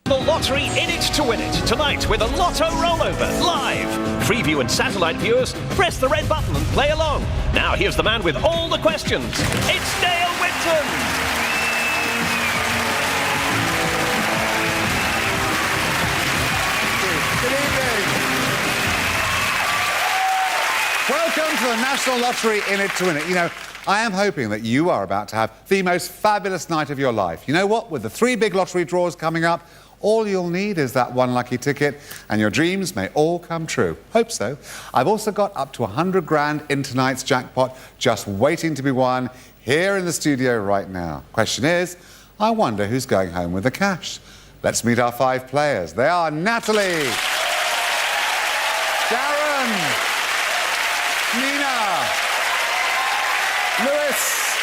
The lottery in it to win it tonight with a lotto rollover live. Freeview and satellite viewers, press the red button and play along. Now here's the man with all the questions. It's Dale Winton. Good evening. Welcome to the National Lottery in it to win it. You know, I am hoping that you are about to have the most fabulous night of your life. You know what? With the 3 big lottery draws coming up, all you'll need is that one lucky ticket and your dreams may all come true. Hope so. I've also got up to 100 grand in tonight's jackpot just waiting to be won here in the studio right now. Question is, I wonder who's going home with the cash. Let's meet our 5 players. They are Natalie, Darren, Nina, Lewis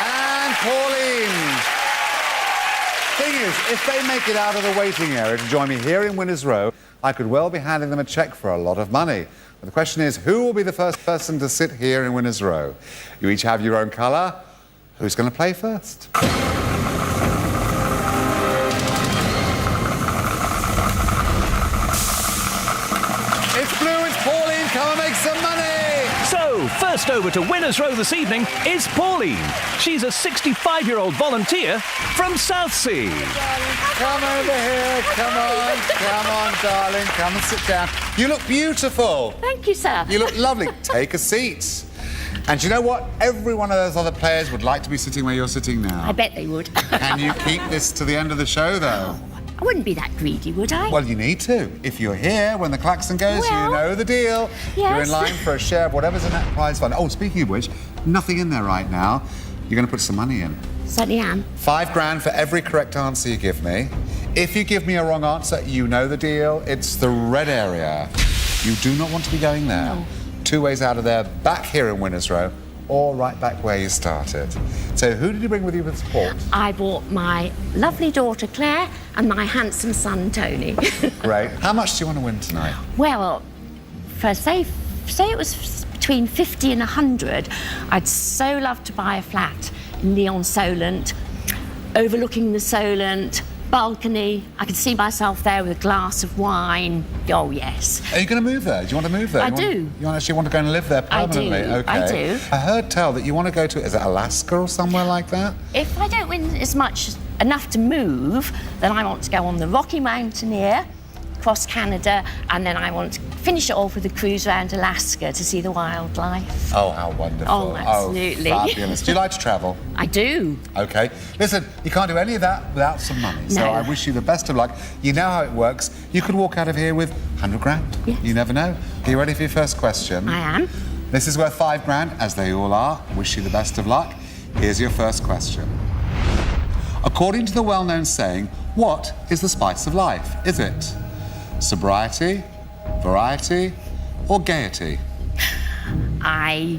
and Pauline. Thing is, if they make it out of the waiting area to join me here in Winners Row, I could well be handing them a cheque for a lot of money. But the question is, who will be the first person to sit here in Winners Row? You each have your own colour. Who's going to play first? It's blue, it's Pauline. Come and make some money. So, first over to Winners Row this evening is Pauline. She's a 65-year-old volunteer from Southsea. Come over here. Come on, darling. Come and sit down. You look beautiful. Thank you, sir. You look lovely. Take a seat. And do you know what? Every one of those other players would like to be sitting where you're sitting now. I bet they would. Can you keep this to the end of the show, though? I wouldn't be that greedy, would I? Well, you need to. If you're here when the klaxon goes, Well, you know the deal. yes. You're in line for a share of whatever's in that prize fund. Oh, speaking of which, nothing in there right now. You're going to put some money in. Certainly am. 5 grand for every correct answer you give me. If you give me a wrong answer, you know the deal. It's the red area. You do not want to be going there. No. 2 ways out of there, back here in Winners Row, or right back where you started. So who did you bring with you for support? I brought my lovely daughter Claire and my handsome son Tony. Great. How much do you want to win tonight? Well, for say it was between 50 and 100, I'd so love to buy a flat in Leon Solent, overlooking the Solent, balcony. I could see myself there with a glass of wine. Oh, yes. Are you going to move there? Do you want to move there? I You do. You actually want to go and live there I do. permanently? Okay. I do. I heard tell that you want to go to, is it Alaska or somewhere like that? If I don't win enough to move, then I want to go on the Rocky Mountaineer, across Canada, and then I want to finish it off with a cruise around Alaska to see the wildlife. Oh, how wonderful. Oh, absolutely. Oh, fabulous. Do you like to travel? I do. Okay. Listen, you can't do any of that without some money. So No. I wish you the best of luck. You know how it works. You could walk out of here with 100 grand. Yes. You never know. Are you ready for your first question? I am. This is worth 5 grand, as they all are. Wish you the best of luck. Here's your first question. According to the well-known saying, what is the spice of life? Is it sobriety, variety, or gaiety? I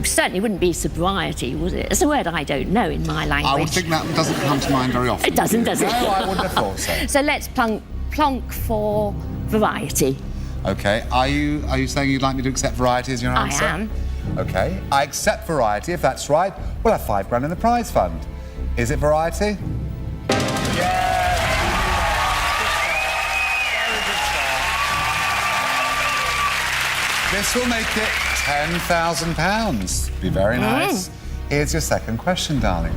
certainly wouldn't be sobriety, would it? It's a word I don't know in my language. I would think that doesn't come to mind very often. It doesn't, does it? No, I wouldn't have thought so. So let's plonk for variety. Okay, are you saying you'd like me to accept variety as your I answer? am. Okay, I accept variety. If that's right, we'll have 5 grand in the prize fund. Is it variety? This will make it £10,000. Be very nice. Here's your second question, darling.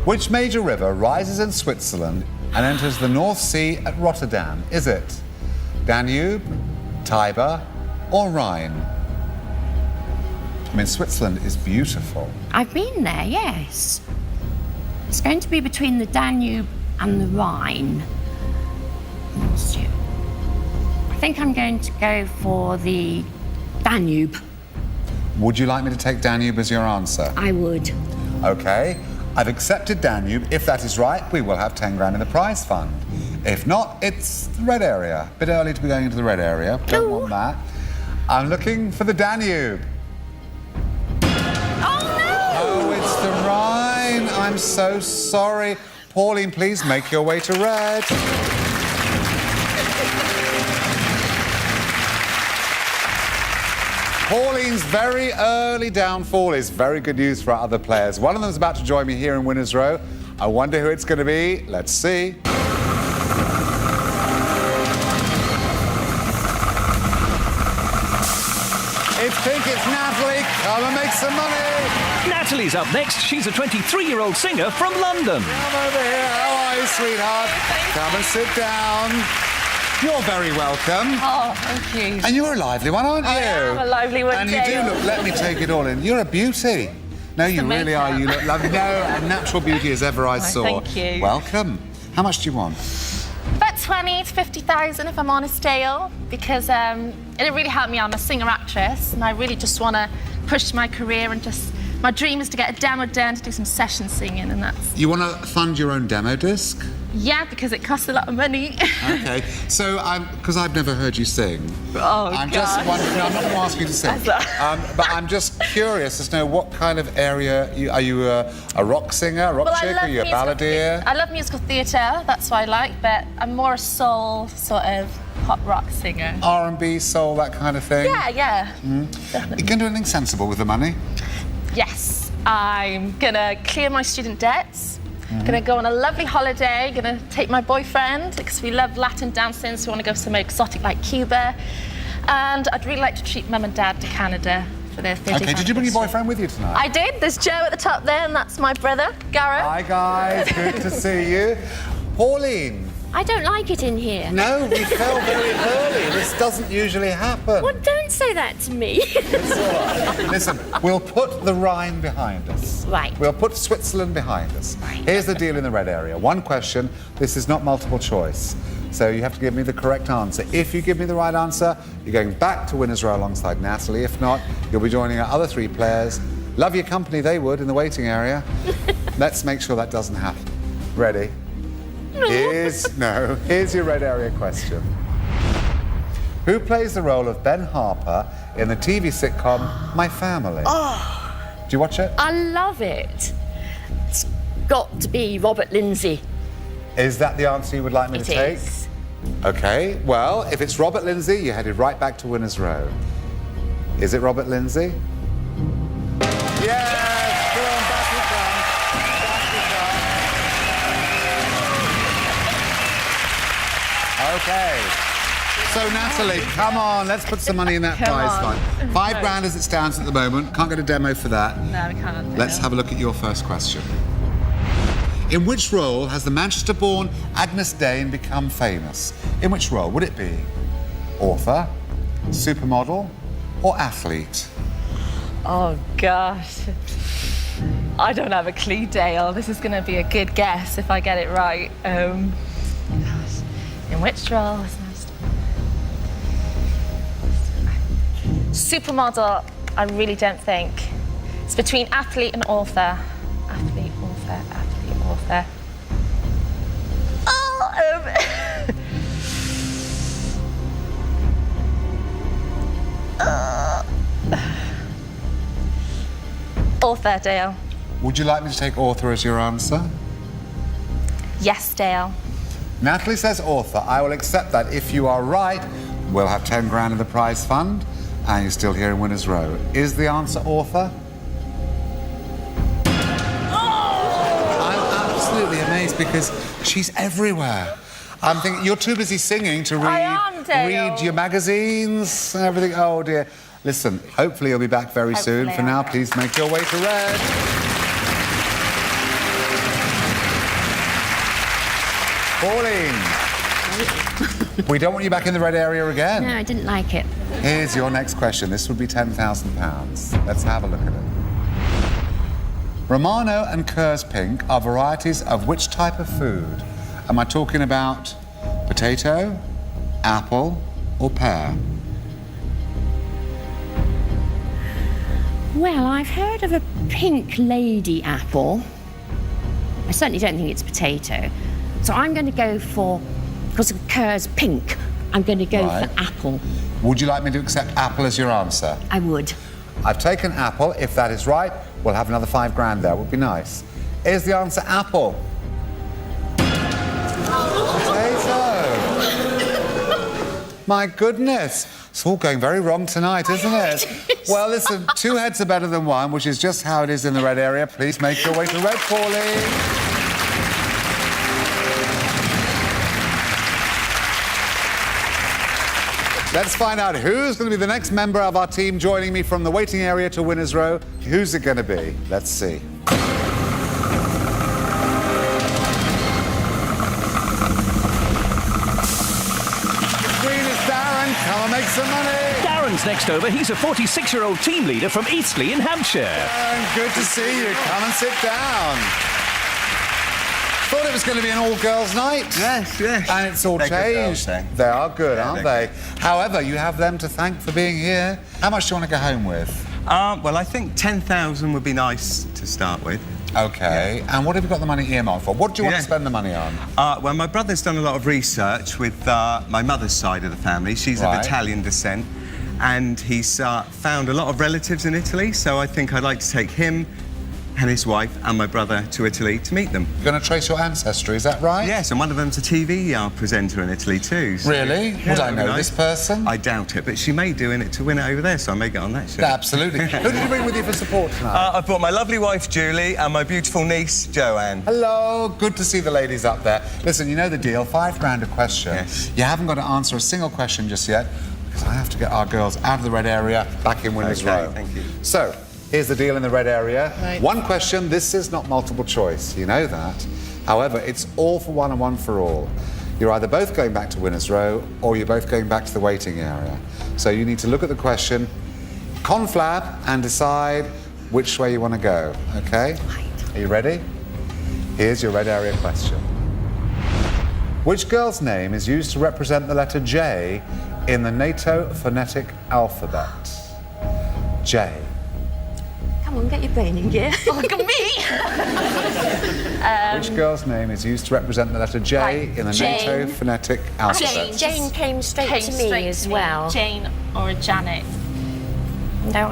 Which major river rises in Switzerland and enters the North Sea at Rotterdam? Is it Danube, Tiber, or Rhine? I mean, Switzerland is beautiful. I've been there, yes. It's going to be between the Danube and the Rhine. I think I'm going to go for the Danube. Would you like me to take Danube as your answer? I would. Okay, I've accepted Danube. If that is right, we will have 10 grand in the prize fund. If not, it's the red area. Bit early to be going into the red area. Don't want that. I'm looking for the Danube. Oh, no! Oh, it's the Rhine. I'm so sorry. Pauline, please make your way to red. Pauline's very early downfall is very good news for our other players. One of them is about to join me here in Winners Row. I wonder who it's going to be. Let's see. It's pink, it's Natalie. Come and make some money. Natalie's up next. She's a 23-year-old singer from London. Come over here. How are you, sweetheart? Come and sit down. You're very welcome. Oh, thank you. And you're a lively one, aren't you? I am a lively one, And you do Dale. look, let me take it all in. You're a beauty. No, you the really are. makeup. You look lovely. No, a natural beauty as ever I saw. thank you. Welcome. How much do you want? About 20 to 50,000, if I'm honest, Dale, because it didn't really help me. I'm a singer-actress, and I really just want to push my career and just... My dream is to get a demo done, to do some session singing, and that's... You want to fund your own demo disc? Yeah, because it costs a lot of money. Okay. So, because I've never heard you sing. Oh, I'm just gosh. wondering, no, I'm not going to ask you to sing. But I'm just curious as to know what kind of area... Are you a rock singer, a rock chick? Are you a balladeer? I love musical theatre, that's what I like, but I'm more a soul sort of pop rock singer. R&B, soul, that kind of thing? Yeah. You can do anything sensible with the money? Yes, I'm gonna clear my student debts. Gonna go on a lovely holiday. Gonna take my boyfriend because we love Latin dancing, so we want to go somewhere exotic like Cuba. And I'd really like to treat Mum and Dad to Canada for their 30th Okay, did you bring your boyfriend with you tonight? I did. There's Joe at the top there, and that's my brother, Gareth. Hi, guys. Good to see you. Pauline. I don't like it in here. No, we fell very early. This doesn't usually happen. Well, don't say that to me. It's all right. Listen, we'll put the Rhine behind us. Right. We'll put Switzerland behind us. Right. Here's the deal in the red area. One question. This is not multiple choice. So you have to give me the correct answer. If you give me the right answer, you're going back to winner's row alongside Natalie. If not, you'll be joining our other three players. Love your company, they would, in the waiting area. Let's make sure that doesn't happen. Ready? Here's your red area question. Who plays the role of Ben Harper in the TV sitcom My Family? Do you watch it? I love it. It's got to be Robert Lindsay. Is that the answer you would like me It to take? is. Okay, well, if it's Robert Lindsay, you're headed right back to winner's row. Is it Robert Lindsay? Yes! Go on, back you come. Okay. So, Natalie, come on, let's put some money in that Come prize on. fund. £5,000 as it stands at the moment. Can't get a demo for that. No, we can't. Let's have a look at your first question. In which role has the Manchester-born Agnes Dane become famous? In which role? Would it be author, supermodel, or athlete? Oh, gosh. I don't have a clue, Dale. This is going to be a good guess if I get it right. Gosh. In which role is supermodel? I really don't think. It's between athlete and author. Athlete, author, athlete, author. Author, Dale. Would you like me to take author as your answer? Yes, Dale. Natalie says author. I will accept that. If you are right, we'll have £10,000 in the prize fund, and you're still here in winner's row. Is the answer author? I'm absolutely amazed because she's everywhere. I'm thinking you're too busy singing to I am, Dale. read your magazines and everything. Oh dear. Listen, hopefully you'll be back very soon. Hopefully For I now, will. please make your way to red. Pauline, we don't want you back in the red area again. No, I didn't like it. Here's your next question. This would be £10,000. Let's have a look at it. Romano and Kerr's Pink are varieties of which type of food? Am I talking about potato, apple, or pear? Well, I've heard of a pink lady apple. I certainly don't think it's potato. So I'm going to go for, because of Kerr's pink, I'm going to go Right. for apple. Would you like me to accept apple as your answer? I would. I've taken apple. If that is right, we'll have another £5,000 there. Would be nice. Is the answer apple? Potato. My goodness. It's all going very wrong tonight, isn't it? Well, listen, two heads are better than one, which is just how it is in the red area. Please make your way to red, Pauline. Let's find out who's going to be the next member of our team joining me from the waiting area to winner's row. Who's it going to be? Let's see. Green is Darren. Come and make some money. Darren's next over. He's a 46-year-old team leader from Eastleigh in Hampshire. Darren, good to see you. Come and sit down. Thought it was going to be an all-girls night. Yes, yes. And it's all They're good changed. girls, They are good, Yeah, aren't they're they? However, you have them to thank for being here. How much do you want to go home with? Well, I think 10,000 would be nice to start with. Okay. And what have you got the money earmarked for? What do you want to Yeah. spend the money on? Well, my brother's done a lot of research with my mother's side of the family. She's Right. of Italian descent. And he's found a lot of relatives in Italy, so I think I'd like to take him and his wife and my brother to Italy to meet them. You're going to trace your ancestry, is that right? Yes, and one of them's a TV presenter in Italy too. So, Really? Would I that'd be know nice. this person? I doubt it, but she may do in it to win it over there, so I may get on that show. Absolutely. Who did you bring with you for support tonight? I've brought my lovely wife Julie and my beautiful niece Joanne. Hello, good to see the ladies up there. Listen, you know the deal, £5 a question. Yes. You haven't got to answer a single question just yet, because I have to get our girls out of the red area, back in winner's Okay, row. thank you. So, here's the deal in the red area. Right. One question, this is not multiple choice, you know that. However, it's all for one and one for all. You're either both going back to winner's row, or you're both going back to the waiting area. So you need to look at the question, conflab, and decide which way you want to go, okay? Are you ready? Here's your red area question. Which girl's name is used to represent the letter J in the NATO phonetic alphabet? J. Come on, get your brain in gear. Oh, look at me. Which girl's name is used to represent the letter J Right, in the Jane. NATO phonetic alphabet? Jane came straight Came to me straight as to me. well. Jane or a Janet. No,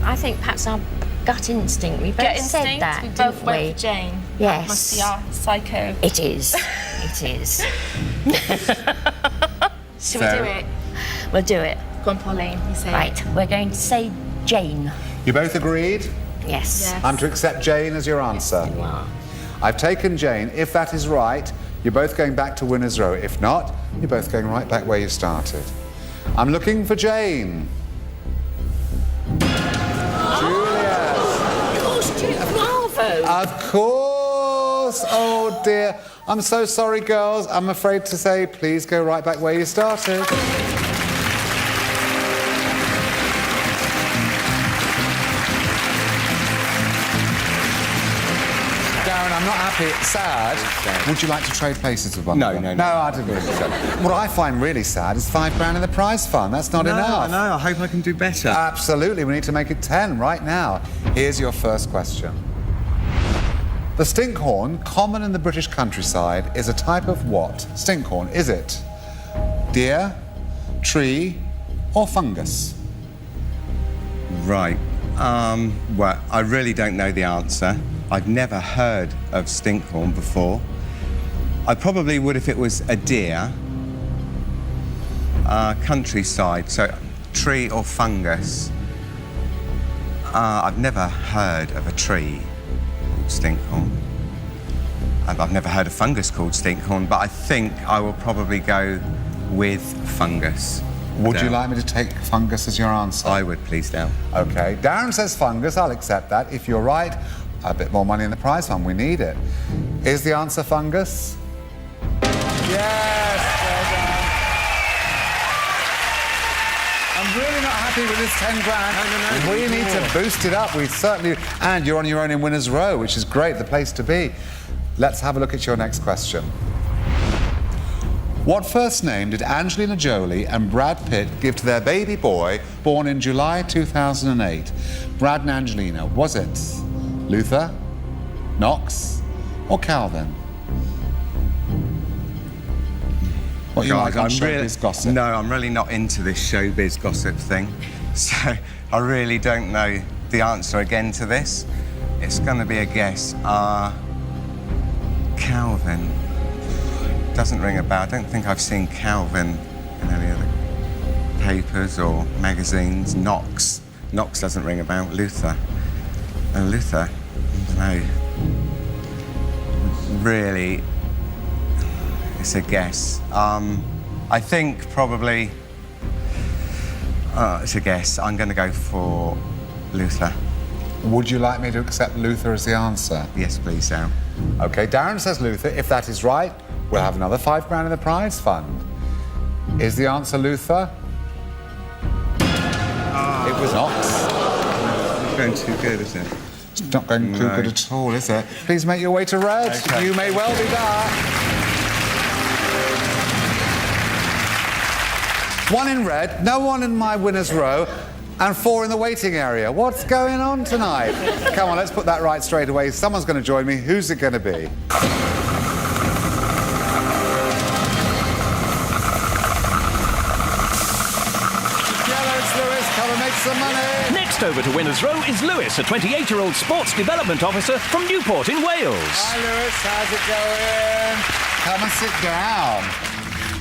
I think perhaps our gut instinct. We both Get said instinct. that, We didn't both we? went for Jane. Yes. That must be our psycho. It is. It is. Should we do it? We'll do it. Go on, Pauline. You say it. Right, we're going to say Jane. You both agreed? Yes. Yes. I'm to accept Jane as your answer. You are. I've taken Jane. If that is right, you're both going back to winner's row. If not, you're both going right back where you started. I'm looking for Jane. Juliet. Of course, bravo. Of course. Oh dear. I'm so sorry, girls. I'm afraid to say, please go right back where you started. Darren, I'm not happy. Sad. Would you like to trade places with one No, of them? no, No, no. I didn't think so. What I find really sad is £5 in the prize fund. That's not enough. No, I hope I can do better. Absolutely, we need to make it 10 right now. Here's your first question. The stinkhorn, common in the British countryside, is a type of what? Stinkhorn, is it deer, tree, or fungus? Right. Well, I really don't know the answer. I've never heard of stinkhorn before. I probably would if it was a deer. Countryside, so tree or fungus. I've never heard of a tree called stinkhorn. I've never heard of fungus called stinkhorn, but I think I will probably go with fungus. Would you Dale. like me to take fungus as your answer? I would, please, Dale. Okay, Darren says fungus, I'll accept that. If you're right, a bit more money in the prize fund, we need it. Is the answer fungus? Yes, well done. I'm really not happy with this 10 grand. No, We need to boost it up, we certainly... And you're on your own in winner's row, which is great, the place to be. Let's have a look at your next question. What first name did Angelina Jolie and Brad Pitt give to their baby boy born in July 2008? Brad and Angelina, was it Luther, Knox, or Calvin? What you like on showbiz gossip? No, I'm really not into this showbiz gossip thing. So I really don't know the answer again to this. It's going to be a guess. Calvin. Doesn't ring a bell. I don't think I've seen Calvin in any other papers or magazines. Knox. Knox doesn't ring a bell. Luther. Luther? No. Really, it's a guess. I think probably It's a guess. I'm going to go for Luther. Would you like me to accept Luther as the answer? Yes, please, Darren. OK, Darren says Luther. If that is right, we'll have another £5 in the prize fund. Is the answer Luther? It was not. It's going too good, isn't it? It's not going too good at all, is it? Please make your way to red. Okay. You may well be back. 1 in red, no one in my winner's row, and 4 in the waiting area. What's going on tonight? Come on, let's put that right straight away. Someone's going to join me. Who's it going to be? Come and make some money. Next over to Winner's Row is Lewis, a 28-year-old sports development officer from Newport in Wales. Hi, Lewis. How's it going? Come and sit down.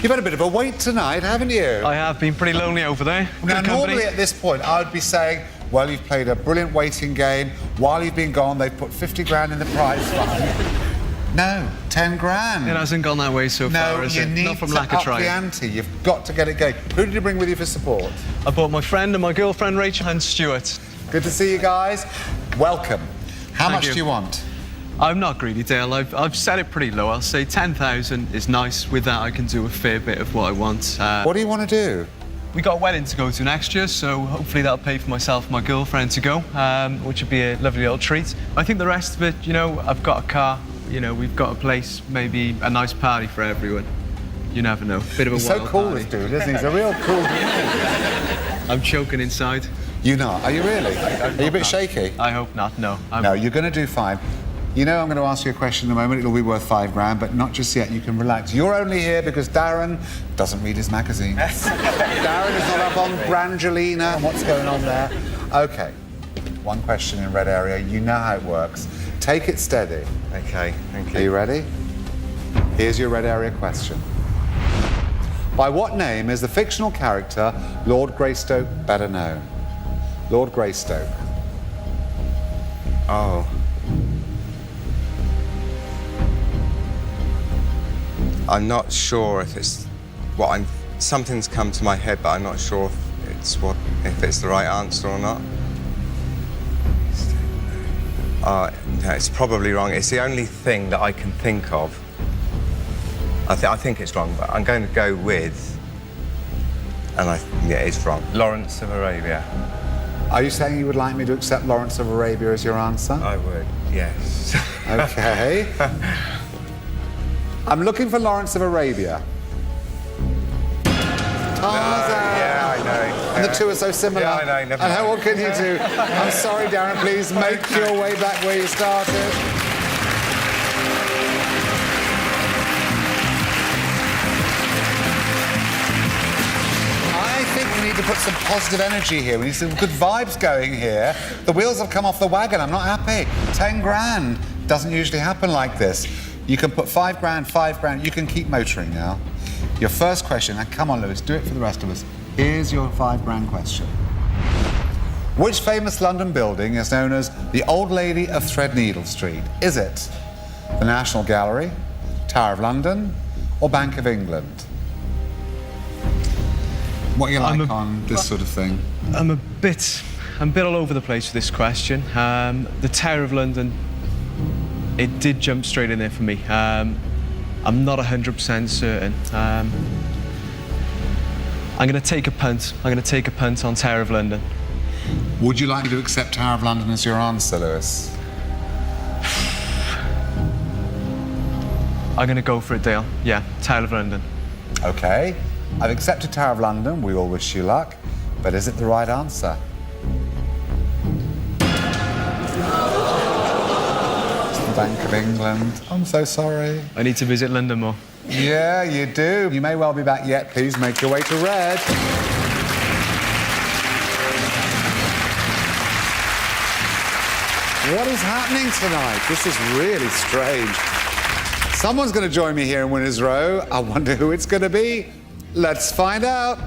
You've had a bit of a wait tonight, haven't you? I have been pretty lonely over there. Now, Good company. normally at this point, I would be saying, well, you've played a brilliant waiting game. While you've been gone, they've put 50 grand in the prize fund. No, 10 grand. It hasn't gone that way so far, has you it? need Not from to lack of up trying. the ante. You've got to get it going. Who did you bring with you for support? I brought my friend and my girlfriend, Rachel and Stuart. Good to see you guys. Welcome. How Thank much you. do you want? I'm not greedy, Dale. I've set it pretty low. I'll say 10,000 is nice. With that, I can do a fair bit of what I want. What do you want to do? We got a wedding to go to next year, so hopefully that'll pay for myself and my girlfriend to go, which would be a lovely little treat. I think the rest of it, you know, I've got a car, you know, we've got a place, maybe a nice party for everyone. You never know. Bit of a He's so wild cool, party. this dude, isn't he? He's a real cool dude. I'm choking inside. You're not? Are you really? Are you a bit shaky? I hope not, no. No, you're going to do fine. You know, I'm going to ask you a question in a moment. It'll be worth 5 grand, but not just yet. You can relax. You're only here because Darren doesn't read his magazine. Darren is not up on Brangelina and what's going on there. OK, 1 question in red area. You know how it works. Take it steady. OK, thank Are you ready? Here's your red area question. By what name is the fictional character Lord Greystoke better known? Lord Greystoke. Oh. I'm not sure if it's what I'm. Something's come to my head, but I'm not sure if it's the right answer or not. No, it's probably wrong. It's the only thing that I can think of. I think it's wrong, but I'm going to go with. And yeah, it's wrong. Lawrence of Arabia. Are you saying you would like me to accept Lawrence of Arabia as your answer? I would, yes. OK. I'm looking for Lawrence of Arabia. Tarzan. Yeah, I know. And the two are so similar. Yeah, I know, never And mind. what can you do? I'm sorry, Darren, please make your way back where you started. I think we need to put some positive energy here. We need some good vibes going here. The wheels have come off the wagon. I'm not happy. 10 grand. Doesn't usually happen like this. You can put 5 grand, 5 grand. You can keep motoring now. Your first question, now come on, Lewis, do it for the rest of us. Here's your 5 grand question. Which famous London building is known as the Old Lady of Threadneedle Street? Is it the National Gallery, Tower of London, or Bank of England? What are you like on this sort of thing? I'm a bit all over the place with this question. The Tower of London, it did jump straight in there for me. I'm not 100% certain. I'm going to take a punt. I'm going to take a punt on Tower of London. Would you like me to accept Tower of London as your answer, Lewis? I'm going to go for it, Dale. Yeah, Tower of London. OK. I've accepted Tower of London. We all wish you luck. But is it the right answer? It's the Bank of England. I'm so sorry. I need to visit London more. Yeah, you do. You may well be back yet. Please make your way to red. What is happening tonight? This is really strange. Someone's going to join me here in Winner's Row. I wonder who it's going to be. Let's find out.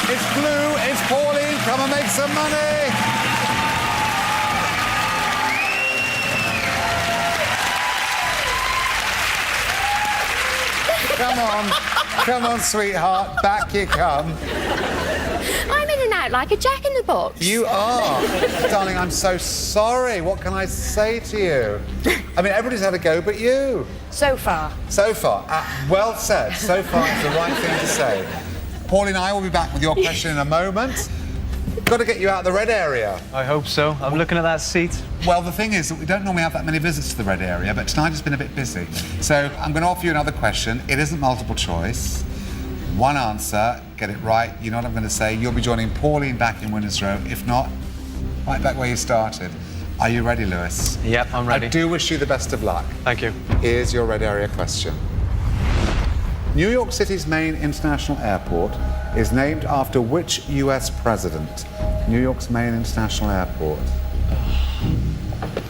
It's Blue, it's Pauline. Come and make some money. Come on. Come on, sweetheart. Back you come. I'm in and out like a jack in the box. You are. Darling, I'm so sorry. What can I say to you? I mean, everybody's had a go but you. So far. So far. Well said. So far, it's the right thing to say. Pauline and I will be back with your question in a moment. Got to get you out of the red area. I hope so. I'm looking at that seat. Well, the thing is that we don't normally have that many visits to the red area, but tonight has been a bit busy. So I'm going to offer you another question. It isn't multiple choice. One answer, get it right. You know what I'm going to say. You'll be joining Pauline back in Winners Row. If not, right back where you started. Are you ready, Lewis? Yep, I'm ready. I do wish you the best of luck. Thank you. Here's your red area question. New York City's main international airport is named after which US president? New York's main international airport.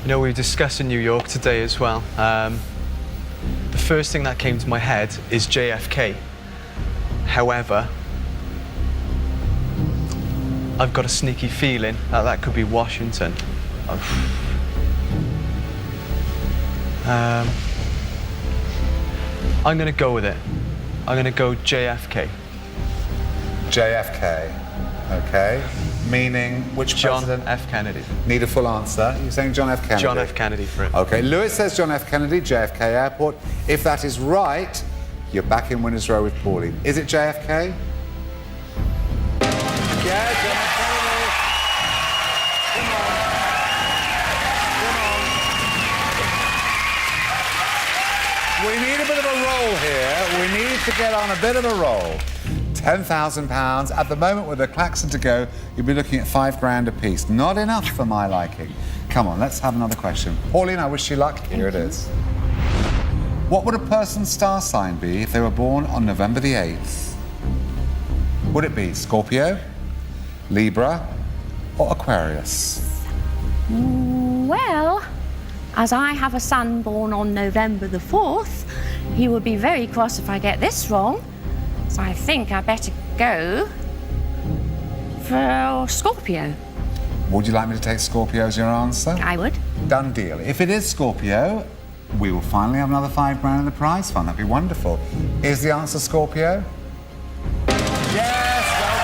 You know, we were discussing New York today as well. The first thing that came to my head is JFK. However, I've got a sneaky feeling that that could be Washington. I'm going to go with it. I'm going to go JFK. JFK. Okay. Meaning which John president? F. Kennedy. Need a full answer. You're saying John F. Kennedy? John F. Kennedy for it. Okay. Lewis says John F. Kennedy, JFK Airport. If that is right, you're back in Winners Row with Pauline. Is it JFK? Yeah, John F. Kennedy. Come on. We need a bit of a roll here. We need to get on a bit of a roll. £10,000. At the moment, with a klaxon to go, you'll be looking at £5 apiece. Not enough for my liking. Come on, let's have another question. Pauline, I wish you luck. Here it is. What would a person's star sign be if they were born on November the 8th? Would it be Scorpio, Libra, or Aquarius? Well, as I have a son born on November the 4th, he would be very cross if I get this wrong. So I think I better go for Scorpio. Would you like me to take Scorpio as your answer? I would. Done deal. If it is Scorpio, we will finally have another £5 in the prize fund. That'd be wonderful. Is the answer Scorpio? Yes, well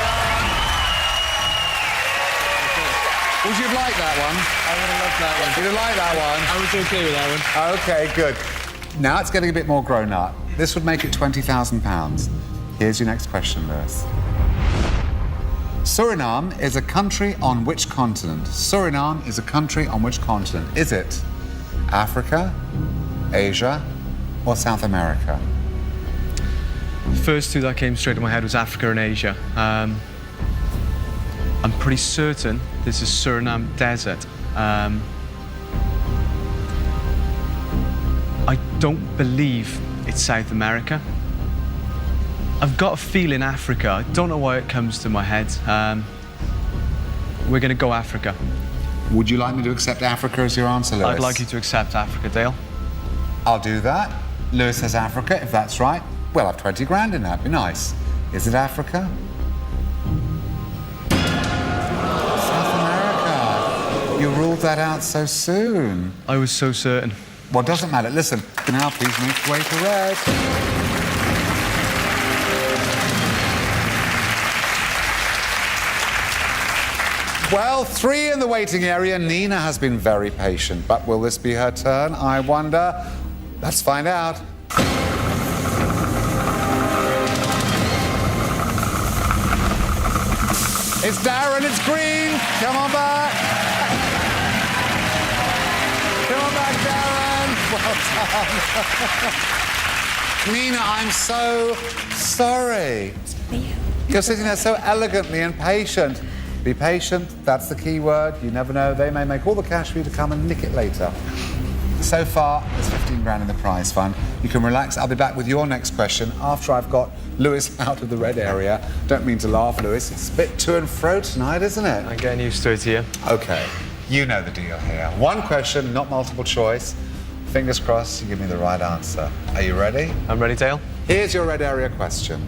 done. Would you have liked that one? I would have loved that one. You'd have liked that one? I was okay with that one. Okay, good. Now it's getting a bit more grown up. This would make it £20,000. Here's your next question, Lewis. Suriname is a country on which continent? Suriname is a country on which continent? Is it Africa, Asia, or South America? The first two that came straight to my head was Africa and Asia. I'm pretty certain this is Suriname Desert. I don't believe it's South America. I've got a feeling Africa. I don't know why it comes to my head. We're going to go Africa. Would you like me to accept Africa as your answer, Lewis? I'd like you to accept Africa, Dale. I'll do that. Lewis says Africa. If that's right, we'll have 20 grand in that. Be nice. Is it Africa? South America. You ruled that out so soon. I was so certain. Well, it doesn't matter. Listen, now please make your way to red. Well, 3 in the waiting area. Nina has been very patient, but will this be her turn? I wonder. Let's find out. It's Darren, it's green. Come on back. Come on back, Darren. Well done. Nina, I'm so sorry. You're sitting there so elegantly and patient. Be patient, that's the key word. You never know, they may make all the cash for you to come and nick it later. So far, there's 15 grand in the prize fund. You can relax. I'll be back with your next question after I've got Lewis out of the red area. Don't mean to laugh, Lewis. It's a bit to and fro tonight, isn't it? I'm getting used to it here. Okay, you know the deal here. One question, not multiple choice. Fingers crossed you give me the right answer. Are you ready? I'm ready, Dale. Here's your red area question.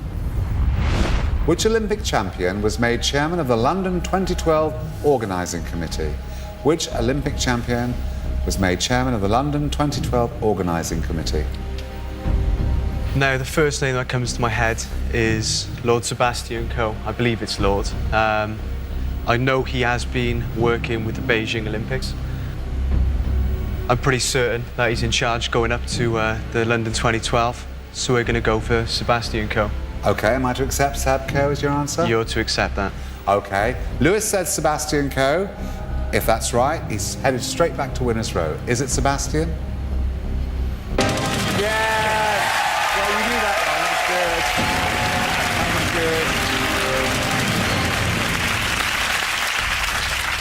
Which Olympic champion was made chairman of the London 2012 Organising Committee? Which Olympic champion was made chairman of the London 2012 Organising Committee? Now, the first name that comes to my head is Lord Sebastian Coe. I believe it's Lord. I know he has been working with the Beijing Olympics. I'm pretty certain that he's in charge going up to the London 2012. So we're going to go for Sebastian Coe. OK, am I to accept Seb Coe as your answer? You're to accept that. OK. Lewis said Sebastian Coe. If that's right, he's headed straight back to Winners Row. Is it Sebastian? Yes! Well, you knew that one. That was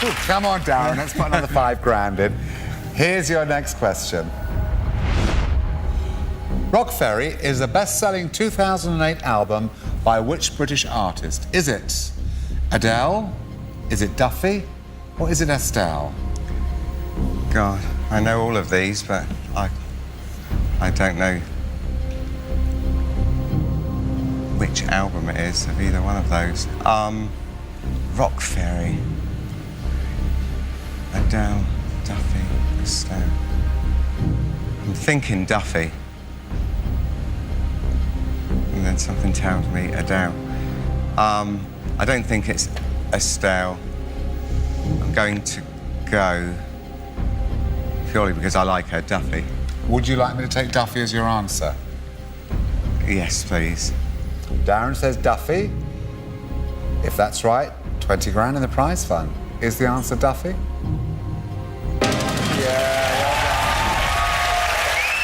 good. Ooh, come on, Darren. Let's put another £5,000 in. Here's your next question. Rock Ferry is a best-selling 2008 album by which British artist? Is it Adele? Is it Duffy? Or is it Estelle? God, I know all of these, but I don't know which album it is of either one of those. Rock Ferry, Adele, Duffy, Estelle. I'm thinking Duffy. And then something tells me Adele. I don't think it's Estelle. I'm going to go purely because I like her, Duffy. Would you like me to take Duffy as your answer? Yes, please. Darren says Duffy. If that's right, 20 grand in the prize fund. Is the answer Duffy? Yeah,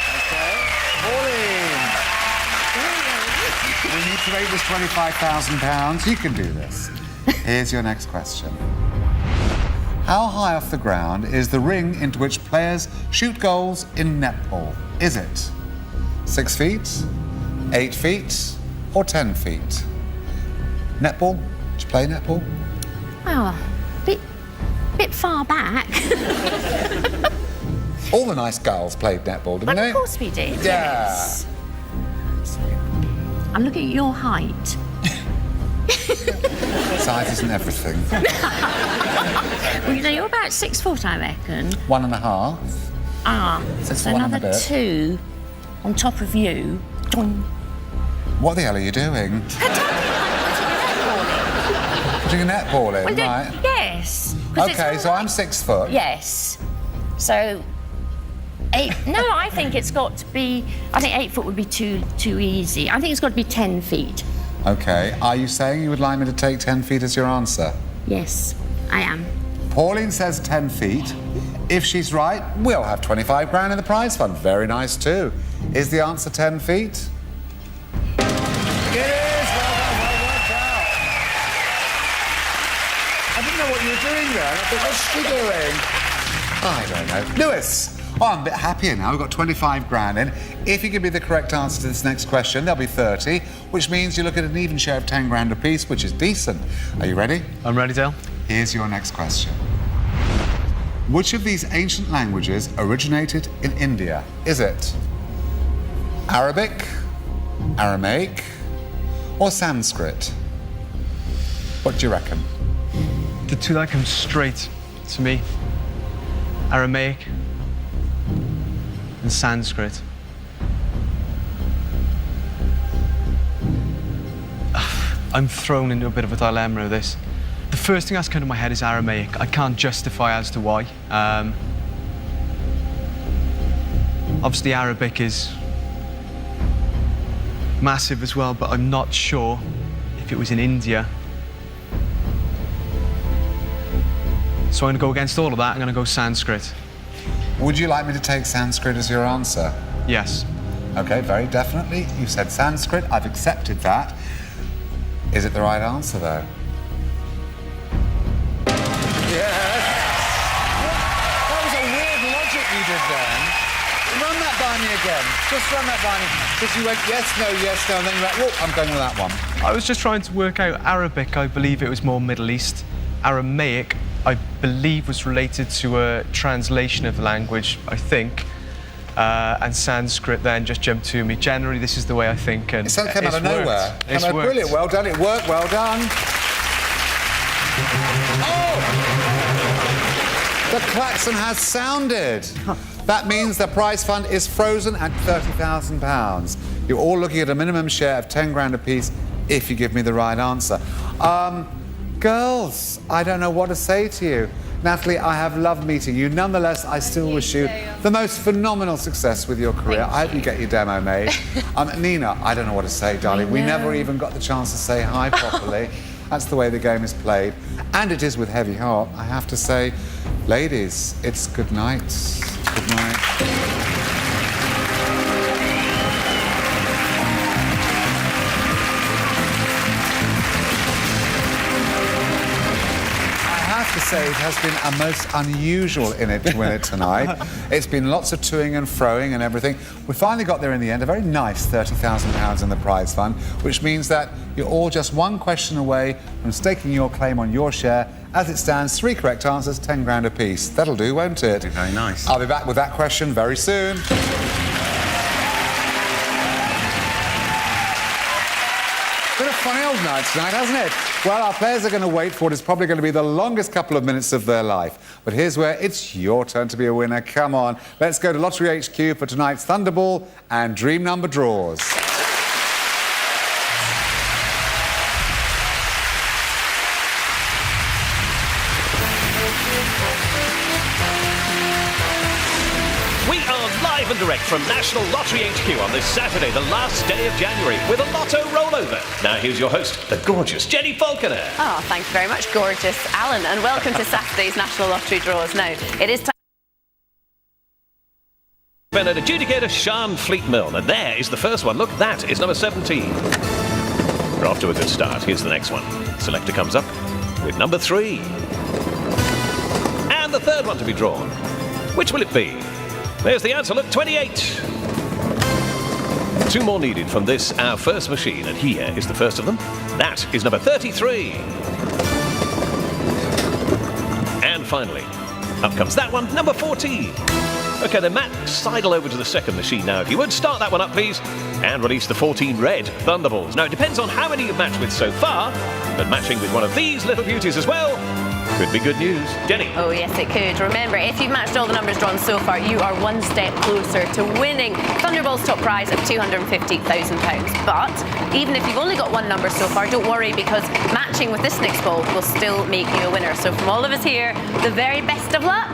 well done. OK. Pauline. We need to make this £25,000. You can do this. Here's your next question. How high off the ground is the ring into which players shoot goals in netball? Is it 6 feet, 8 feet, or 10 feet? Netball? Do you play netball? Well, bit far back. All the nice girls played netball, didn't But they? of course we did. Yeah. Yes. I'm looking at your height. Size isn't everything. Well, you know, you're about 6 foot, I reckon. 1.5. Ah, Six so one and a another bit. 2 on top of you. Doing. What the hell are you doing? Putting a netball in, Well, right? yes. 'Cause it's OK, all so right. I'm 6 foot. Yes. So 8. No, I think it's got to be. I think 8 foot would be too easy. I think it's got to be 10 feet. OK, are you saying you would like me to take 10 feet as your answer? Yes, I am. Pauline says 10 feet. If she's right, we'll have 25 grand in the prize fund. Very nice too. Is the answer 10 feet? It is! Well done, well worked out. I didn't know what you were doing there. I thought, what's she doing? I don't know. Lewis! Oh, I'm a bit happier now. We've got 25 grand in. If you give me the correct answer to this next question, there'll be 30, which means you look at an even share of 10 grand apiece, which is decent. Are you ready? I'm ready, Dale. Here's your next question. Which of these ancient languages originated in India? Is it Arabic, Aramaic, or Sanskrit? What do you reckon? The two that come straight to me, Aramaic and Sanskrit. I'm thrown into a bit of a dilemma of this. The first thing that's come to my head is Aramaic. I can't justify as to why. Obviously, Arabic is massive as well, but I'm not sure if it was in India. So I'm going to go against all of that. I'm going to go Sanskrit. Would you like me to take Sanskrit as your answer? Yes. OK, very definitely. You said Sanskrit. I've accepted that. Is it the right answer, though? Yes. That was a weird logic you did then. Run that by me again. Just run that by me. Because you went yes, no, and then you went, oh, I'm going with that one. I was just trying to work out Arabic. I believe it was more Middle East. Aramaic, I believe, was related to a translation of the language, I think. And Sanskrit then just jumped to me. Generally, this is the way I think, and It came out of nowhere. It's Came out worked. brilliant. Well done. It worked. Well done. Oh! The klaxon has sounded. That means the prize fund is frozen at £30,000. You're all looking at a minimum share of 10 grand apiece if you give me the right answer. Girls, I don't know what to say to you. Natalie, I have loved meeting you. Nonetheless, I still wish you the most phenomenal success with your career. I hope you get your demo made. Nina, I don't know what to say, darling. We never even got the chance to say hi properly. That's the way the game is played. And it is with heavy heart, I have to say. Ladies, it's good night. Good night. To say it has been a most unusual In It to Win It tonight. It's been lots of toing and froing and everything. We finally got there in the end, a very nice £30,000 in the prize fund, which means that you're all just one question away from staking your claim on your share. As it stands, 3 correct answers, 10 grand apiece. That'll do, won't it? Very nice. I'll be back with that question very soon. Been a funny old night tonight, hasn't it? Well, our players are going to wait for what is probably going to be the longest couple of minutes of their life. But here's where it's your turn to be a winner. Come on, let's go to Lottery HQ for tonight's Thunderball and Dream Number draws. We are live and direct from National Lottery HQ on this Saturday, the last day of January, with a lotto rollover. Now here's your host, the gorgeous Jenny Falconer. Oh, thank you very much, gorgeous Alan, and welcome to Saturday's National Lottery draws. Now, it is time. And an adjudicator, Sean Fleet Milne. And there is the first one. Look, that is number 17. We're off to a good start. Here's the next one. Selector comes up with number 3. And the third one to be drawn. Which will it be? There's the answer. Look, 28. 2 more needed from this, our first machine. And here is the first of them. That is number 33. And finally, up comes that one, number 14. OK, then Matt, sidle over to the second machine now. If you would, start that one up, please. And release the 14 red Thunderballs. Now, it depends on how many you've matched with so far, but matching with one of these little beauties as well could be good news. Jenny. Oh, yes, it could. Remember, if you've matched all the numbers drawn so far, you are one step closer to winning Thunderball's top prize of £250,000. But even if you've only got one number so far, don't worry, because matching with this next ball will still make you a winner. So from all of us here, the very best of luck.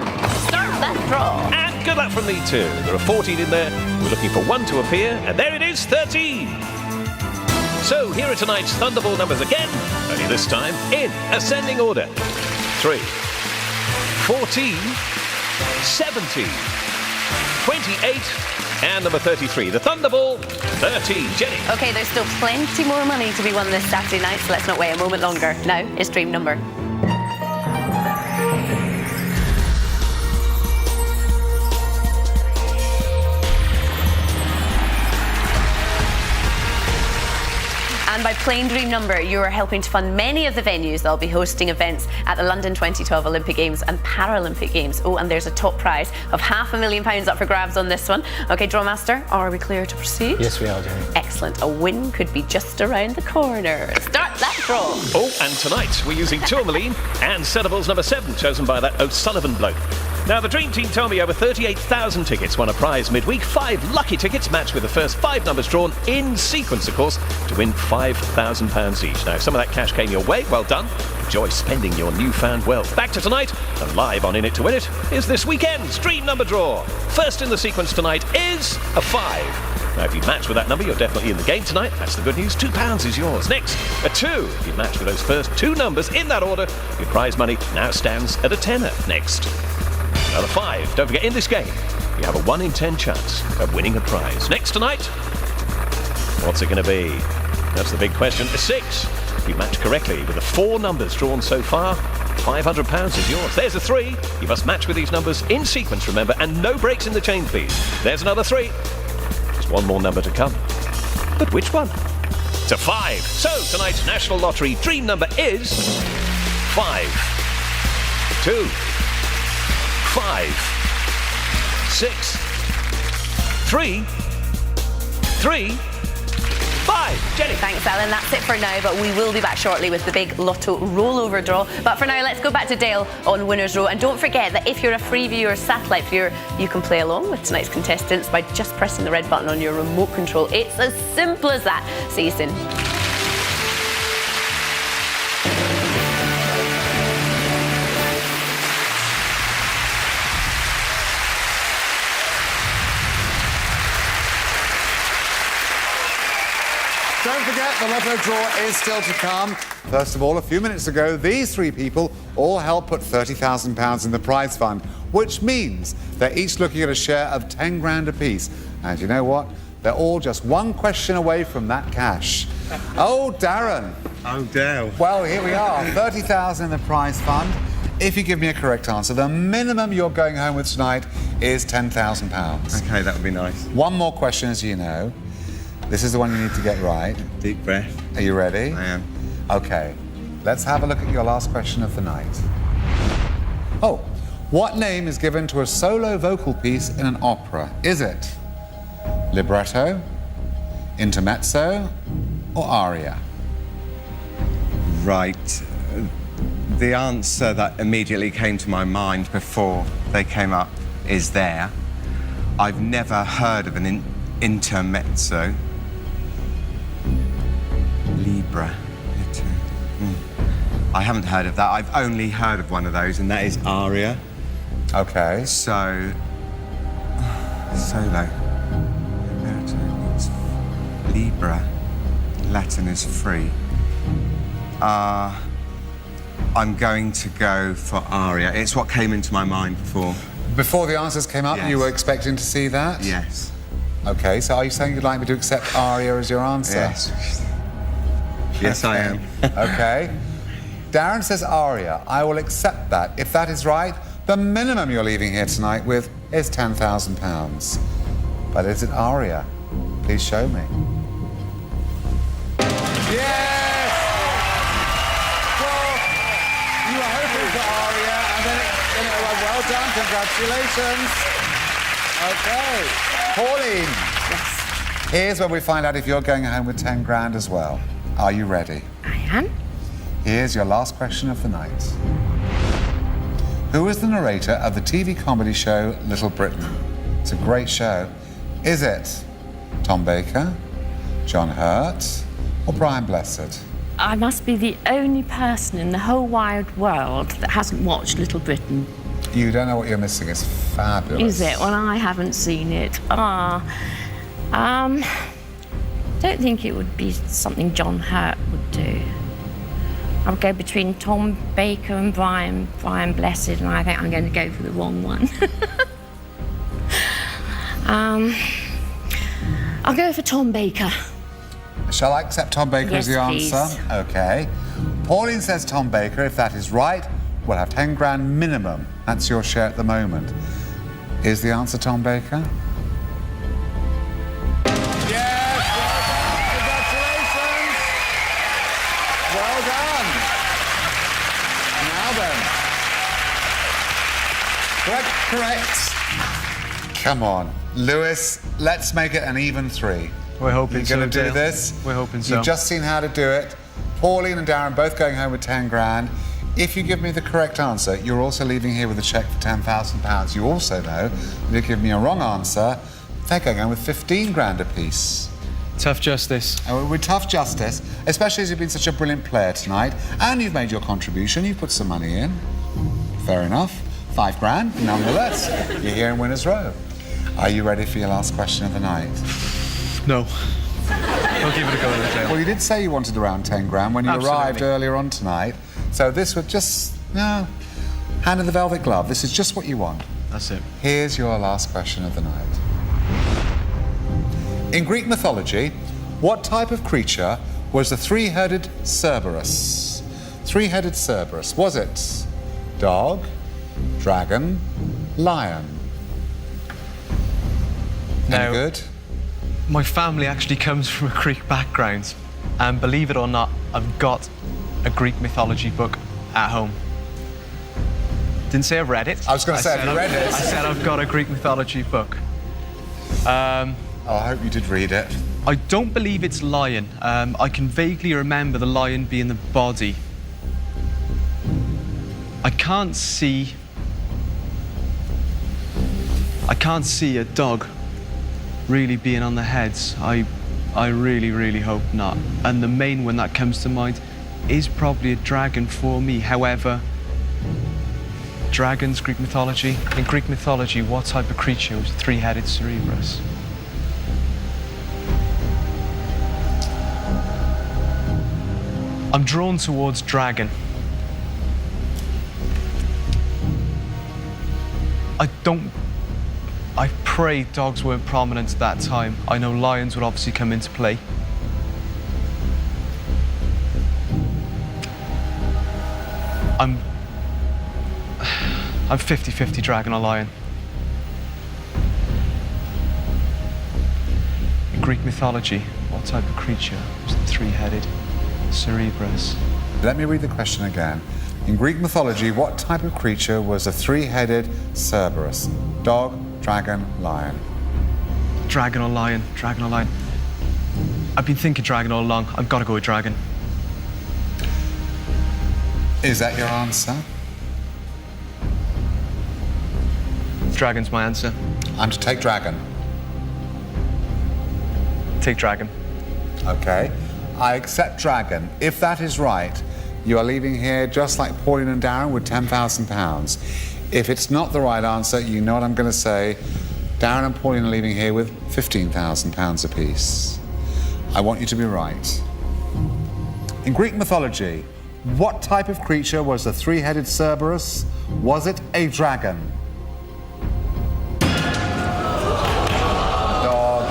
Start that draw. And good luck from me too. There are 14 in there. We're looking for one to appear, and there it is, 13. So here are tonight's Thunderball numbers again, only this time in ascending order. 3, 14, 17, 28, and number 33. The Thunderball, 13. Jenny. OK, there's still plenty more money to be won this Saturday night, so let's not wait a moment longer. Now, it's Dream Number. And by playing Dream Number, you are helping to fund many of the venues that will be hosting events at the London 2012 Olympic Games and Paralympic Games. Oh, and there's a top prize of £500,000 up for grabs on this one. OK, Drawmaster, are we clear to proceed? Yes, we are, Jenny. Excellent. A win could be just around the corner. Start that draw. Oh, and tonight we're using Tourmaline and Settible's number 7, chosen by that O'Sullivan bloke. Now, the Dream Team told me over 38,000 tickets won a prize midweek. 5 lucky tickets matched with the first 5 numbers drawn in sequence, of course, to win £5,000 each. Now, if some of that cash came your way, well done. Enjoy spending your newfound wealth. Back to tonight, and live on In It to Win It is this weekend's Dream Number draw. First in the sequence tonight is a 5. Now, if you match with that number, you're definitely in the game tonight. That's the good news. £2 is yours. Next, a 2. If you match with those first 2 numbers in that order, your prize money now stands at a tenner. Next, another 5. Don't forget, in this game, you have a 1 in 10 chance of winning a prize. Next tonight, what's it going to be? That's the big question. A 6. If you match correctly with the 4 numbers drawn so far, £500 is yours. There's a 3. You must match with these numbers in sequence, remember, and no breaks in the chain, please. There's another 3. Just one more number to come. But which one? It's a 5. So tonight's National Lottery Dream Number is 5, 2, 5, 6, 3, 3, 5. Jenny. Thanks, Ellen. That's it for now, but we will be back shortly with the big Lotto rollover draw. But for now, let's go back to Dale on Winners Row. And don't forget that if you're a Freeview or satellite viewer, you can play along with tonight's contestants by just pressing the red button on your remote control. It's as simple as that. See you soon. Don't forget, the Lotto draw is still to come. First of all, a few minutes ago, these three people all helped put £30,000 in the prize fund, which means they're each looking at a share of 10 grand apiece. And you know what? They're all just one question away from that cash. Oh, Darren. Oh, Dale. Well, here we are, 30,000 in the prize fund. If you give me a correct answer, the minimum you're going home with tonight is £10,000. Okay, that would be nice. One more question, as you know. This is the one you need to get right. Deep breath. Are you ready? I am. Okay, let's have a look at your last question of the night. Oh, what name is given to a solo vocal piece in an opera? Is it libretto, intermezzo, or aria? Right. The answer that immediately came to my mind before they came up is there. I've never heard of an intermezzo. Libra. I haven't heard of that. I've only heard of one of those, and that is aria. Okay. So, solo. Libra. Latin is free. I'm going to go for aria. It's what came into my mind before. Before the answers came up, Yes. you were expecting to see that? Yes. Okay, so are you saying you'd like me to accept aria as your answer? Yes. Yes, I am. Okay. Darren says aria. I will accept that. If that is right, the minimum you're leaving here tonight with is £10,000. But is it aria? Please show me. Yes! Well, you were hoping for aria, and then well done. Congratulations. Okay. Pauline. Yes, Here's where we find out if you're going home with 10 grand as well. Are you ready? I am. Here's your last question of the night. Who is the narrator of the TV comedy show Little Britain? It's a great show. Is it Tom Baker, John Hurt, or Brian Blessed? I must be the only person in the whole wide world that hasn't watched Little Britain. You don't know what you're missing. It's fabulous. Is it? Well, I haven't seen it. Don't think it would be something John Hurt would do. I would go between Tom Baker and Brian Blessed, and I think I'm going to go for the wrong one. I'll go for Tom Baker. Shall I accept Tom Baker as Yes, the please. answer? Okay. Pauline says Tom Baker. If that is right, we'll have 10 grand minimum. That's your share at the moment. Is the answer Tom Baker? Yes! Well done! Congratulations! Now then. Correct. Come on. Lewis, let's make it an even 3. We're hoping You're so, going to do Dale. this? We're hoping so. You've just seen how to do it. Pauline and Darren both going home with 10 grand. If you give me the correct answer, you're also leaving here with a cheque for £10,000. You also know, if you give me a wrong answer, they're going home with 15 grand apiece. Tough justice. With tough justice, especially as you've been such a brilliant player tonight, and you've made your contribution, you've put some money in. Fair enough. 5 grand, nonetheless. You're here in Winners Row. Are you ready for your last question of the night? No. I'll give it a go in the tail. Well, you did say you wanted around 10 grand when you Absolutely. arrived earlier on tonight. So this would just, hand in the velvet glove. This is just what you want. That's it. Here's your last question of the night. In Greek mythology, what type of creature was the three-headed Cerberus? Three-headed Cerberus. Was it dog, dragon, lion? Any No. good? My family actually comes from a Greek background, and believe it or not, I've got a Greek mythology book at home. Didn't say I've read it. I was going to say, have you read it? I said I've got a Greek mythology book. Oh, I hope you did read it. I don't believe it's lion. I can vaguely remember the lion being the body. I can't see a dog really being on the heads. I really, really hope not. And the main one that comes to mind is probably a dragon for me. However, dragons, Greek mythology. In Greek mythology, what type of creature was a three-headed Cerberus? I'm drawn towards dragon. I pray dogs weren't prominent at that time. I know lions would obviously come into play. I'm 50-50 dragon or lion. In Greek mythology, what type of creature was the three-headed Cerberus? Let me read the question again. In Greek mythology, what type of creature was a three-headed Cerberus? Dog, dragon, lion. Dragon or lion, dragon or lion. I've been thinking dragon all along. I've got to go with dragon. Is that your answer? Dragon's my answer. I'm to take dragon. Take dragon. Okay. I accept dragon. If that is right, you are leaving here just like Pauline and Darren with £10,000. If it's not the right answer, you know what I'm going to say. Darren and Pauline are leaving here with £15,000 apiece. I want you to be right. In Greek mythology, what type of creature was the three-headed Cerberus? Was it a dragon? Dog.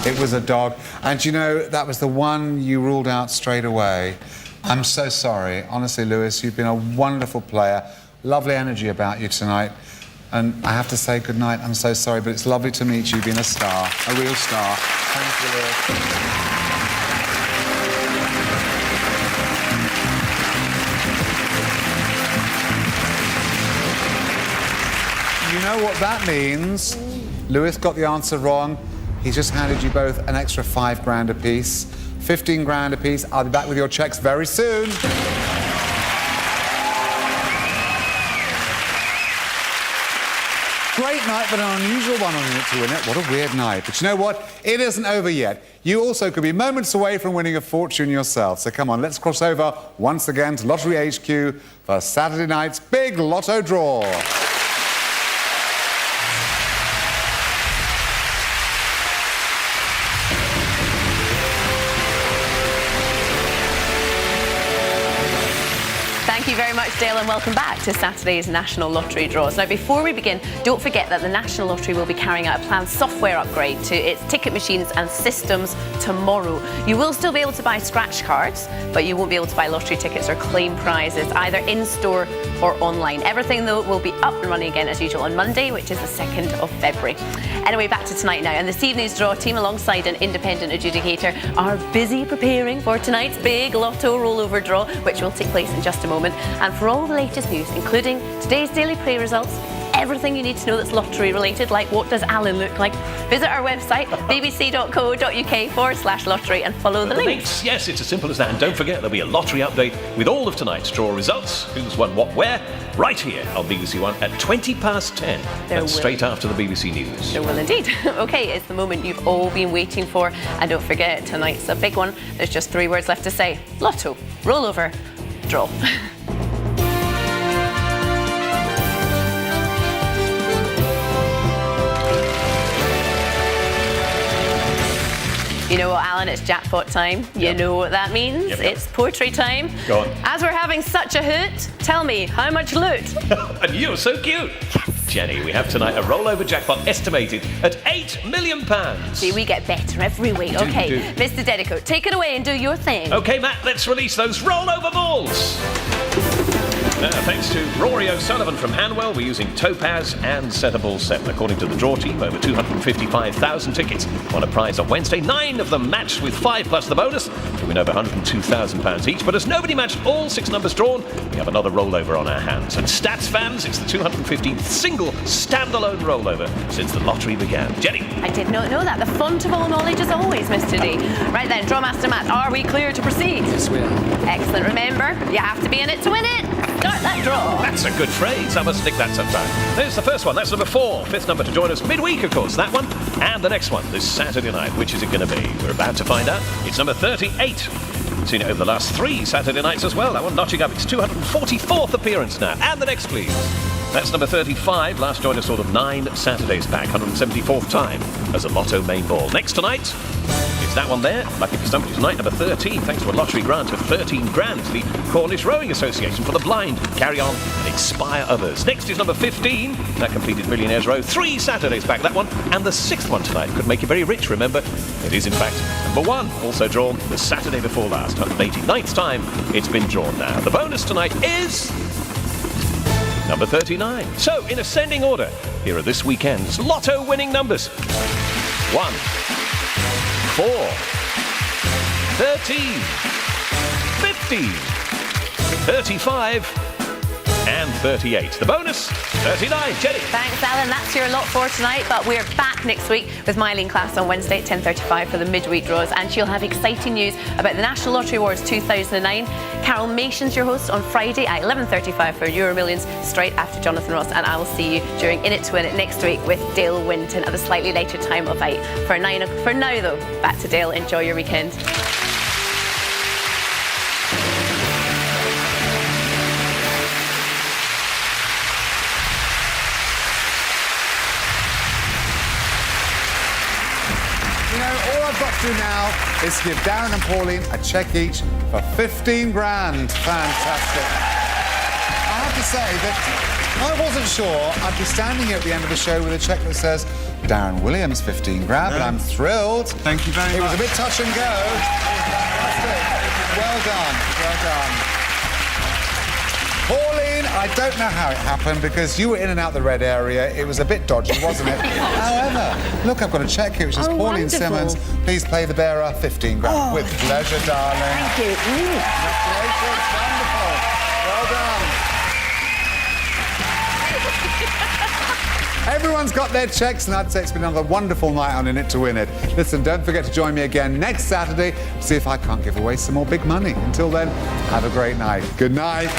It was a dog. And you know, that was the one you ruled out straight away. I'm so sorry. Honestly, Lewis, you've been a wonderful player. Lovely energy about you tonight. And I have to say good night. I'm so sorry, but it's lovely to meet you. You've been a star, a real star. Thank you, Lewis. You know what that means? Lewis got the answer wrong. He's just handed you both an extra £5,000 apiece. 15 grand apiece. I'll be back with your checks very soon. Great night, but an unusual one on In It to Win It. What a weird night. But you know what? It isn't over yet. You also could be moments away from winning a fortune yourself. So come on, let's cross over once again to Lottery HQ for Saturday night's big lotto draw. Thank you very much, Dale, and welcome back to Saturday's National Lottery draws. Now, before we begin, don't forget that the National Lottery will be carrying out a planned software upgrade to its ticket machines and systems tomorrow. You will still be able to buy scratch cards, but you won't be able to buy lottery tickets or claim prizes, either in-store or online. Everything, though, will be up and running again as usual on Monday, which is the 2nd of February. Anyway, back to tonight now. And this evening's draw team, alongside an independent adjudicator, are busy preparing for tonight's big lotto rollover draw, which will take place in just a moment. And for all the latest news, including today's daily play results, everything you need to know that's lottery related, like what does Alan look like, visit our website, bbc.co.uk/lottery, and follow the links. Yes, it's as simple as that. And don't forget, there'll be a lottery update with all of tonight's draw results, who's won what where, right here on BBC One at 10:20. That's straight after the BBC News. There will indeed. OK, it's the moment you've all been waiting for. And don't forget, tonight's a big one. There's just 3 words left to say. Lotto, rollover, draw. You know what, Alan? It's jackpot time. You know what that means. Yep. It's poetry time. Go on. As we're having such a hoot, tell me, how much loot? And you're so cute. Yes. Jenny, we have tonight a rollover jackpot estimated at £8 million. See, we get better every week. OK, do. Mr. Dedico, take it away and do your thing. OK, Matt, let's release those rollover balls. Thanks to Rory O'Sullivan from Hanwell, we're using Topaz and Centre Ball 7. According to the draw team, over 255,000 tickets won a prize on Wednesday. 9 of them matched with 5 plus the bonus, to win over £102,000 each. But as nobody matched all 6 numbers drawn, we have another rollover on our hands. And stats fans, it's the 215th single standalone rollover since the lottery began. Jenny. I did not know that. The font of all knowledge as always, Mr. D. Right then, Drawmaster Matt, are we clear to proceed? Yes, we are. Excellent. Remember, you have to be in it to win it. Start that draw. That's a good phrase. I must stick that sometime. There's the first one. That's number 4. 5th number to join us midweek, of course. That one. And the next one this Saturday night. Which is it going to be? We're about to find out. It's number 38. Seen it over the last 3 Saturday nights as well. That one notching up its 244th appearance now. And the next, please. That's number 35. Last joined us sort of 9 Saturdays back. 174th time as a Lotto main ball. Next tonight, it's that one there. Lucky for somebody tonight, number 13. Thanks to a lottery grant of 13 grand. The Cornish Rowing Association for the blind. Carry on and inspire others. Next is number 15. That completed Millionaires Row 3 Saturdays back, that one. And the 6th one tonight could make you very rich, remember. It is, in fact, number 1. Also drawn the Saturday before last. 189th time it's been drawn now. The bonus tonight is number 39. So, in ascending order, here are this weekend's Lotto winning numbers. 1, 4, 13, 15, 35, and 38. The bonus, 39. Jenny. Thanks, Alan. That's your lot for tonight. But we're back next week with Mylene Class on Wednesday at 10:35 for the midweek draws. And she'll have exciting news about the National Lottery Awards 2009. Carol Mason's your host on Friday at 11:35 for Euro Millions, straight after Jonathan Ross. And I will see you during In It to Win It next week with Dale Winton at a slightly later time of 8. For now, though, back to Dale. Enjoy your weekend. All I've got to do now is give Darren and Pauline a cheque each for 15 grand. Fantastic. I have to say that I wasn't sure I'd be standing here at the end of the show with a cheque that says Darren Williams, 15 grand, but I'm thrilled. Thank you very much. It was a bit touch and go. Fantastic. Well done. Well done. Pauline, I don't know how it happened because you were in and out the red area. It was a bit dodgy, wasn't it? However, look, I've got a cheque here which says Pauline wonderful. Simmons, please play the bearer 15 grand. With pleasure, darling. Thank you. Congratulations, wonderful. Well done. Everyone's got their cheques, and I'd say it's been another wonderful night on In It to Win It. Listen, don't forget to join me again next Saturday to see if I can't give away some more big money. Until then, have a great night. Good night.